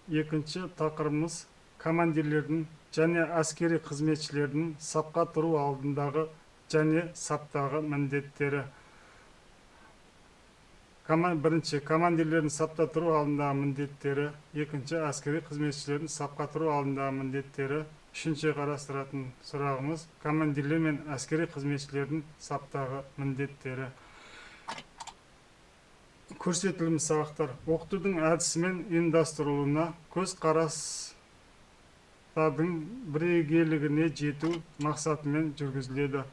Екінші тақырыбымыз командирлердің және әскери қызметшілердің сапқа тұру алдындағы және саптағы міндеттері. Бірінші, командирлердің сапта тұру алдындағы міндеттері. Екінші, әскери қызметшілердің сапқа тұру алдындағы міндеттері. Үшінші қарастыратын сұрағымыз командирлер мен әскери қызметшілердің саптағы міндеттері. Көрсетілім сабақтар оқытудың әдісі мен ұйымдастырылуына көзқарастардың бірегейлігіне жету мақсатымен жүргізіледі.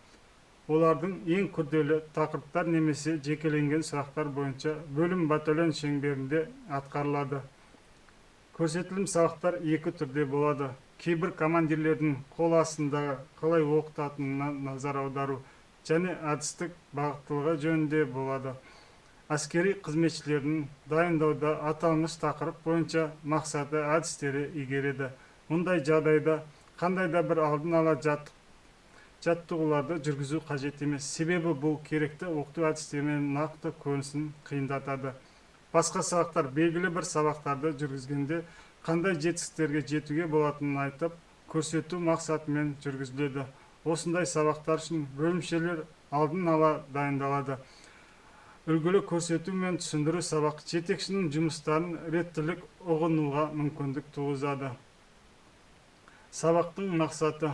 Олардың ең күрделі тақырыптар немесе жекеленген сұрақтар бойынша бөлім батальон шеңберінде атқарылады. Көрсетілім сабақтар екі түрде болады. Кейбір командирлердің қол астында қалай оқытатынына назар аудару және әдістік бағыттылығы жөнінде болады. Әскери қызметшілердің дайындауда аталмыш тақырып бойынша мақсаты әдістері игереді. Мұндай жағдайда қандай да бір алдын ала жаттығуларды жүргізу қажет емес. Себебі бұл керекті оқыту әдістерімен нақты көрінісін қиындатады. Басқа сабақтар белгілі бір сабақтарды жүргізгенде қандай жетістіктерге жетуге болатынын айтып, көрсету мақсатымен жүргізіледі. Осындай сабақтар үшін бөлімшелер алдын ала дайындалады. Үлгілі көрсету мен түсіндіру сабақ жетекшінің жұмыстарын реттілік ұғынуға мүмкіндік туғызады. Сабақтың мақсаты.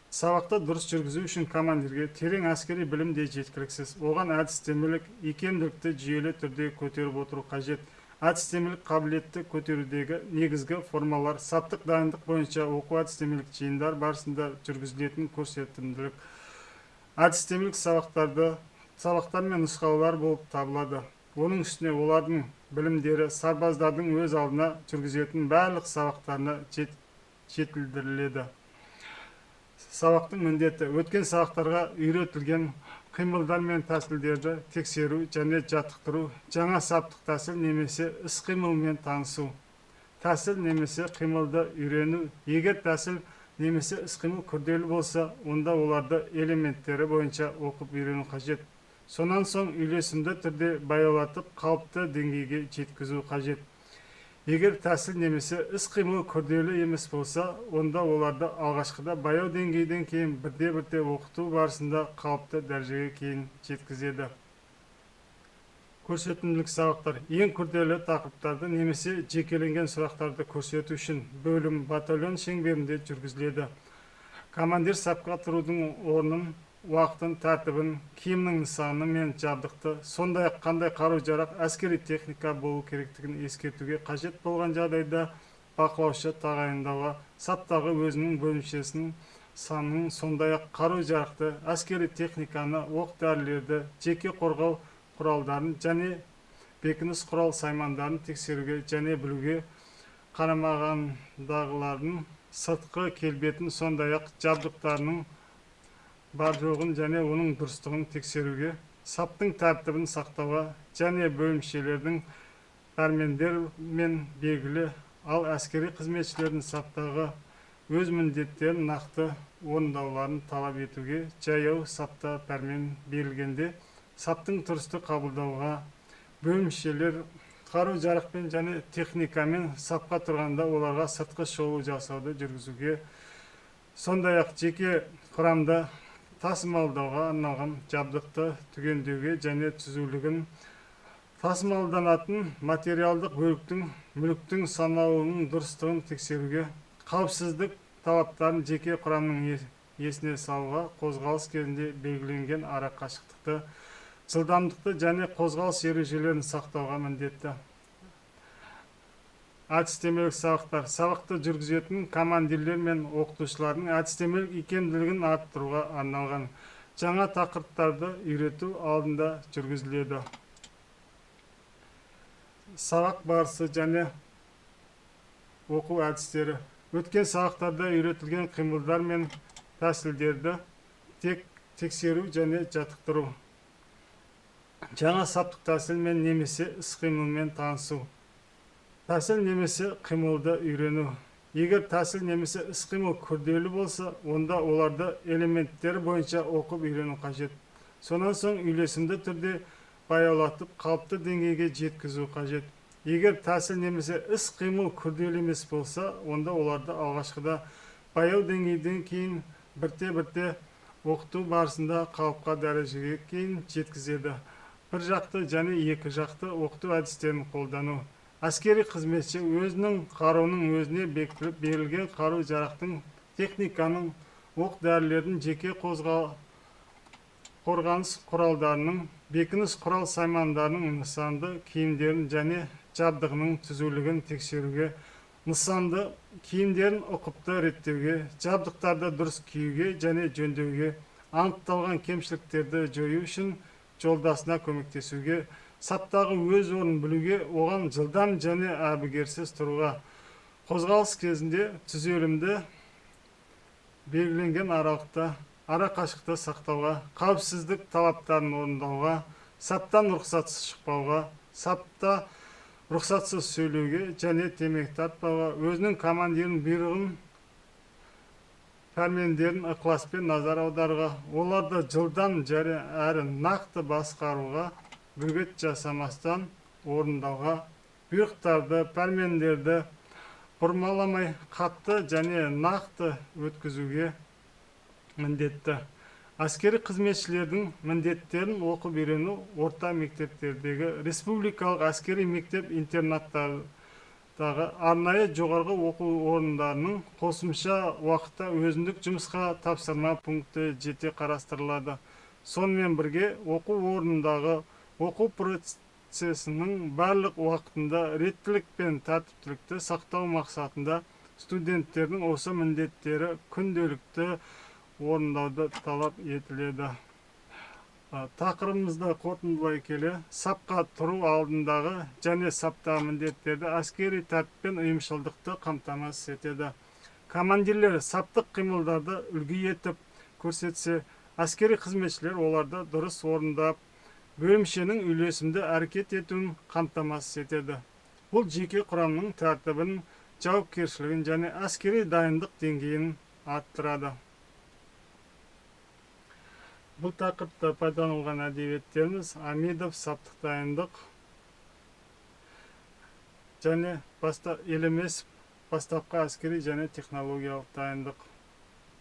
Сабақты дұрыс жүргізу үшін командирге терең әскери білім де жеткіліксіз. Оған әдістемелік икемділікті жүйелі түрде көтеріп отыру қажет. Әдістемелік қабілетті көтерудегі негізгі формалар саптық дайындық бойынша оқу әдістемелік жиындар барысында жүргізілетін көрсетімділік. Әдістемелік сабақтар мен нұсқаулар болып табылады. Оның үстіне олардың білімдері сарбаздардың өз алдына жүргізетін барлық сабақтарына жетілдіріледі. Сабақтың міндеті өткен сабақтарға үйретілген қимылдар мен тәсілдерді тексеру және жаттықтыру, жаңа саптық тәсіл немесе іс-қимылмен танысу. Тәсіл немесе қимылды үйрену. Егер тәсіл немесе іс-қимыл күрделі болса, онда оларды элементтері бойынша оқып үйрену қажет. Сонан соң үйлесімді түрде баяулатып, қалыпты деңгейге жеткізу қажет. Егер тәсіл немесе іс-қимыл күрделі емес болса, онда оларды алғашқыда баяу деңгейден кейін бірте-бірте оқыту барысында қалыпты дәрежеге кейін жеткізеді. Көрсетімділік сабақтар ең күрделі тақырыптарды немесе жекеленген сұрақтарды көрсету үшін бөлім батальон шеңберінде жүргізіледі. Командир сапқа тұрудың орнын, уақытын, тәртібін, киімнің нысаны мен жабдықты, сондай-ақ қандай қару-жарақ, әскери техника болу керектігін ескертуге қажет болған жағдайда бақылаушы тағайындауға, саптағы өзінің бөлімшесінің санын, сондай-ақ қару-жарақты, әскери техниканы, оқ-дәрілерді, жеке қорғау құралдарын және бекініс құрал саймандарын тексеруге және білуге, қарамағындағылардың сыртқы келбетін, сондай-ақ жабдықтарының бар жоғын және оның дұрыстығын тексеруге, саптың тәртібін сақтауға және бөлімшелердің пәрмендермен белгілі, ал әскери қызметшілердің саптағы өз міндеттерін нақты орындауларын талап етуге, жаяу сапта пәрмен берілгенде саптың дұрысты қабылдауға, бөлімшелер қару-жарақпен және техникамен сапқа тұрғанда оларға сыртқы шолу жасауды жүргізуге, сондай-ақ жеке құрамда тасымалдауға арналған жабдықты түгендеуге және түзулігін, тасымалданатын материалдық бөліктің мүліктің саналуының дұрыстығын тексеруге, қауіпсіздік талаптарын жеке құрамның есіне салуға, қозғалыс кезінде белгіленген арақашықтықты, жылдамдықты және қозғалыс ережелерін сақтауға міндетті. Әдістемелік сабақтар. Сабақты жүргізетін командирлер мен оқытушылардың әдістемелік икемділігін арттыруға арналған жаңа тақырыптарды үйрету алдында жүргізіледі. Сабақ барысы және оқу әдістері. Өткен сабақтарда үйретілген қимылдар мен тәсілдерді тексеру және жаттықтыру. Жаңа саптық тәсілмен немесе іс-қимылмен танысу. Тәсіл немесе қимылды үйрену. Егер тәсіл немесе іс-қимыл күрделі болса, онда оларды элементтері бойынша оқып үйрену қажет. Сонан соң үйлесімді түрде баяулатып, қалыпты деңгейге жеткізу қажет. егер тәсіл немесе іс қимыл күрделі емес болса, онда оларды алғашқыда баяу деңгейден кейін бірте оқыту барысында қалыпқа дәрежеге кейін жеткізеді. Бір жақты және екі жақты оқыту әдістерін қолдану. Әскери қызметші өзінің қаруының өзіне бекітіліп берілген қару жарақтың, техниканың, оқ дәрілердің, жеке қорғаныс құралдарының, бекініс құрал саймандарының нысанды киімдерін және жабдығының түзулігін тексеруге, нысанды киімдерін ұқыпты реттеуге, жабдықтарды дұрыс киюге және жөндеуге, анықталған кемшіліктерді жою үшін жолдасына көмектесуге, саптағы өз орнын білуге, оған жылдам және әбігерсіз тұруға, қозғалыс кезінде түзелімді белгіленген аралықта ара қашықты сақтауға, қауіпсіздік талаптарын орындауға, саптан рұқсатсыз шықпауға, сапта рұқсатсыз сөйлеуге және темекі тартпауға, өзінің командирінің бұйрығын, пәрмендерін ықыласпен назар аударуға, оларды жылдам және әрі нақты басқаруға, бөгет жасамастан орындауға, бұйрықтарды, пәрмендерді бұрмаламай қатты және нақты өткізуге міндетті. Әскери қызметшілердің міндеттерін оқып үйрену орта мектептердегі республикалық әскери мектеп интернаттардағы арнайы жоғарғы оқу орындарының қосымша уақытта өзіндік жұмысқа тапсырма пункті жете қарастырылады. Сонымен бірге оқу орнындағы оқу процесінің барлық уақытында реттілік пен тәртіптілікті сақтау мақсатында студенттердің осы міндеттері күнделікті орындауды талап етіледі. Тақырыбымызды қорытындылай келе, сапқа тұру алдындағы және саптағы міндеттерді әскери тәртіп пен ұйымшылдықты қамтамасыз етеді. Командирлер саптық қимылдарды үлгі етіп көрсетсе, әскери қызметшілер оларды дұрыс орындап, бөлімшенің үйлесімді әрекет етуін қамтамасыз етеді. Бұл жеке құрамның тәртібін, жауапкершілігін және әскери дайындық деңгейін арттырады. Бұл тақырыпта пайдаланылған әдебиеттеріміз Амидов, саптық дайындық және Елемесов, бастапқы әскери және технологиялық дайындық.